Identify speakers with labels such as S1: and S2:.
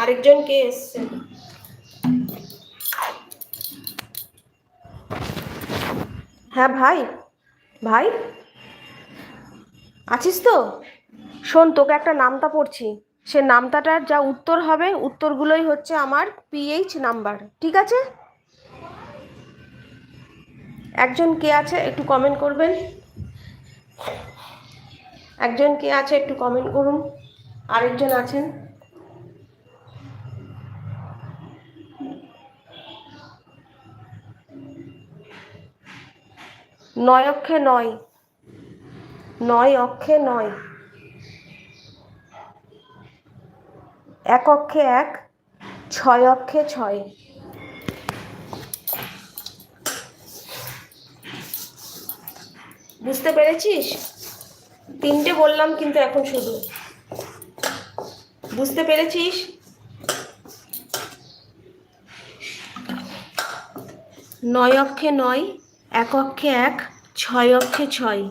S1: আরেকজন কে এসছে? হ্যাঁ ভাই, ভাই আছিস তো? শোন, তোকে একটা নামতা পড়ছি, সে নামতাটার যা উত্তর হবে উত্তরগুলোই হচ্ছে আমার পিএইচ নাম্বার, ঠিক আছে? একজন কে আছে একটু কমেন্ট করবেন? একজন কে আছে একটু কমেন্ট করুন। আরেকজন আছেন? নয় অক্ষে নয়, নয় অক্ষে নয়, এক অক্ষে এক, ছয় অক্ষে ছয়। বুঝতে পেরেছিস? তিনটে বললাম কিন্তু এখন শুধু, বুঝতে পেরেছিস? নয় অক্ষে নয়, এক অক্ষে এক, ছয় অক্ষে ছয়।